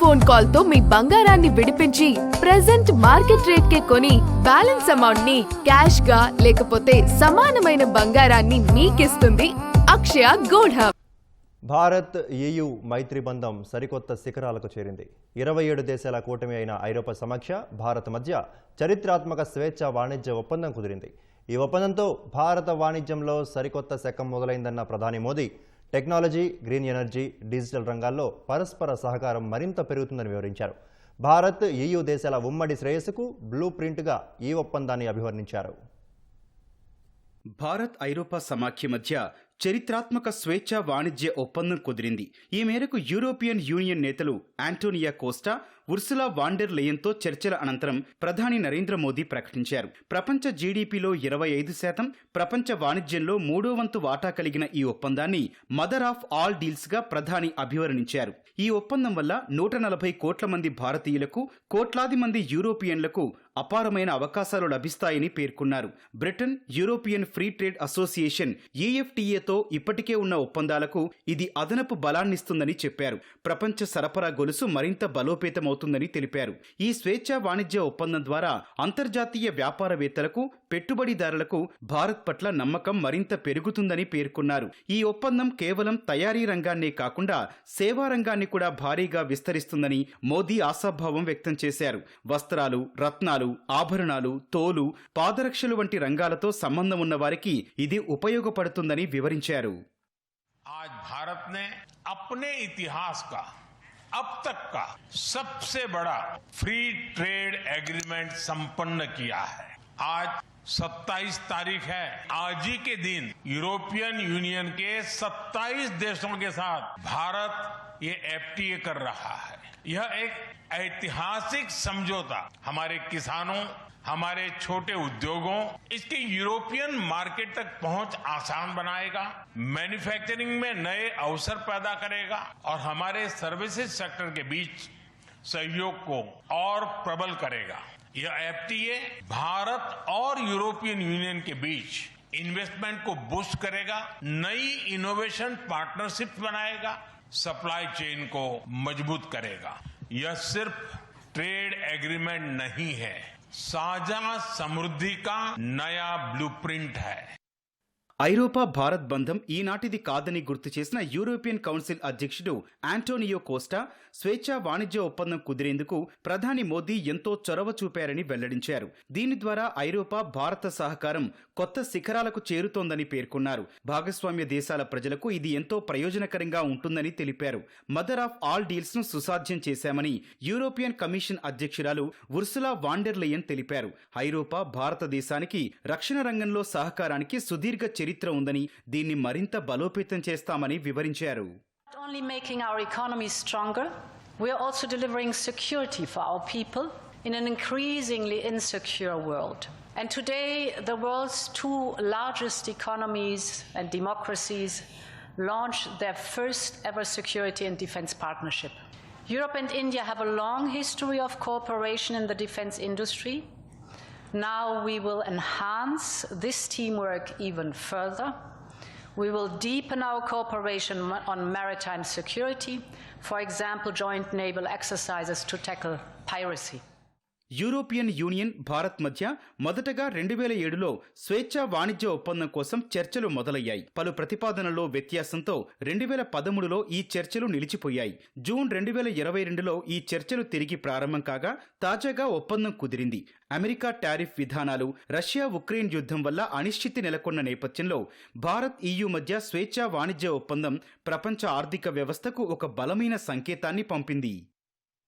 Phone call తో మీ బంగారాన్ని విడిపించి ప్రెజెంట్ మార్కెట్ రేట్ కే కొని బ్యాలెన్స్ అమౌంట్ ని క్యాష్ గా లేకపోతే సమానమైన బంగారాన్ని మీకిస్తుంది అక్షయ గోల్డ్ హబ్. భారత్ EU మైత్రి బంధం సరికొత్త శిఖరాలకు చేరింది. 27 దేశాల కూటమి అయిన ఐరోపా సమక్ష భారత్ మధ్య చరిత్రాత్మక స్వేచ్ఛ వాణిజ్య ఒప్పందం కుదిరింది. ఈ ఒప్పందంతో భారత వాణిజ్యంలో సరికొత్త శకం మొదలైందన్న ప్రధాని Modi technology, green energy, digital రంగాల్లో పరస్పర సహకారం మరింత పెరుగుతుందని వివరించారు. భారత్ EU దేశాల ఉమ్మడి శ్రేయస్సుకు బ్లూ ప్రింట్గా ఈ ఒప్పందాన్ని అభివర్ణించారు. భారత్ ఐరోపా సమాఖ్య మధ్య చరిత్రాత్మక స్వేచ్ఛ వాణిజ్య ఒప్పందం కుదిరింది. ఈ మేరకు యూరోపియన్ యూనియన్ నేతలు Antonio Costa, Ursula von der లెయన్తో చర్చల అనంతరం ప్రధాని నరేంద్ర మోదీ ప్రకటించారు. ప్రపంచ జీడీపీలో 25%, ప్రపంచ వాణిజ్యంలో 3వ వంతు వాటా కలిగిన ఈ ఒప్పందాన్ని మదర్ ఆఫ్ ఆల్ డీల్స్ గా ప్రధాని అభివర్ణించారు. ఈ ఒప్పందం వల్ల 140 కోట్ల మంది భారతీయులకు, కోట్లాది మంది యూరోపియన్లకు అపారమైన అవకాశాలు లభిస్తాయని పేర్కొన్నారు. Britain, European free trade association EFTAతో ఇప్పటికే ఉన్న ఒప్పందాలకు ఇది అదనపు బలాన్నిస్తుందని చెప్పారు. ప్రపంచ సరఫరా గొలుసు మరింత బలోపేతమవుతుందని తెలిపారు. ఈ స్వేచ్ఛ వాణిజ్య ఒప్పందం ద్వారా అంతర్జాతీయ వ్యాపారవేత్తలకు, పెట్టుబడిదారులకు భారత్ పట్ల నమ్మకం మరింత పెరుగుతుందని పేర్కొన్నారు. ఈ ఒప్పందం కేవలం తయారీ రంగాన్నే కాకుండా సేవా రంగాన్ని కూడా భారీగా విస్తరిస్తుందని మోదీ ఆశాభావం వ్యక్తం చేశారు. వస్త్రాలు, రత్నాలు, ఆభరణాలు, తోలు, పాదరక్షలు వంటి రంగాలతో సంబంధం ఉన్న వారికి ఇది ఉపయోగపడుతుందని వివరించారు. आज भारत ने अपने इतिहास का अब तक का सबसे बड़ा फ्री ट्रेड एग्रीमेंट संपन्न किया है. आज 27 तारीख है. आज ही के दिन यूरोपियन यूनियन के 27 देशों के साथ भारत ये FTA कर रहा है. यह एक ऐतिहासिक समझौता हमारे किसानों, हमारे छोटे उद्योगों, इसके यूरोपियन मार्केट तक पहुंच आसान बनाएगा, मैन्युफैक्चरिंग में नए अवसर पैदा करेगा और हमारे सर्विसेज सेक्टर के बीच सहयोग को और प्रबल करेगा. यह FTA भारत और यूरोपियन यूनियन के बीच इन्वेस्टमेंट को बूस्ट करेगा, नई इनोवेशन पार्टनरशिप बनाएगा, सप्लाई चेन को मजबूत करेगा. यह सिर्फ ट्रेड एग्रीमेंट नहीं है, साझा समृद्धि का नया ब्लूप्रिंट है. ఐరోపా భారత్ బంధం ఈనాటిది కాదని గుర్తు చేసిన యూరోపియన్ కౌన్సిల్ అధ్యక్షుడు ఆంటోనియో కోస్టా స్వేచ్ఛ వాణిజ్య ఒప్పందం కుదిరేందుకు ప్రధాని మోదీ ఎంతో చొరవ చూపారని వెల్లడించారు. దీని ద్వారా ఐరోపా భారత సహకారం కొత్త శిఖరాలకు చేరుతోందని పేర్కొన్నారు. భాగస్వామ్య దేశాల ప్రజలకు ఇది ఎంతో ప్రయోజనకరంగా ఉంటుందని తెలిపారు. మదర్ ఆఫ్ ఆల్ డీల్స్ ను సుసాధ్యం చేశామని యూరోపియన్ కమిషన్ అధ్యక్షురాలు ఉర్సులా వాన్ డెర్ లెయన్ తెలిపారు. ఐరోపా భారతదేశానికి రక్షణ రంగంలో సహకారానికి సుదీర్ఘ చరిత్ర ఉందని, దీన్ని మరింత బలోపేతం చేస్తామని వివరించారు. Not only making our economy stronger, we are also delivering security for our people in an increasingly insecure world. And today, the world's two largest economies and democracies launched their first ever security and defense partnership. Europe and India have a long history of cooperation in the defense industry. Now we will enhance this teamwork even further. We will deepen our cooperation on maritime security, for example, joint naval exercises to tackle piracy. European union, Bharat మధ్య మొదటగా 2007లో స్వేచ్ఛ వాణిజ్య ఒప్పందం కోసం చర్చలు మొదలయ్యాయి. పలు ప్రతిపాదనల్లో వ్యత్యాసంతో 2013లో ఈ చర్చలు నిలిచిపోయాయి. జూన్ 2022లో ఈ చర్చలు తిరిగి ప్రారంభం కాగా తాజాగా ఒప్పందం కుదిరింది. అమెరికా టారిఫ్ విధానాలు, రష్యా ఉక్రెయిన్ యుద్ధం వల్ల అనిశ్చితి నెలకొన్న నేపథ్యంలో భారత్ EU మధ్య స్వేచ్ఛ వాణిజ్య ఒప్పందం ప్రపంచ ఆర్థిక వ్యవస్థకు ఒక బలమైన సంకేతాన్ని పంపింది.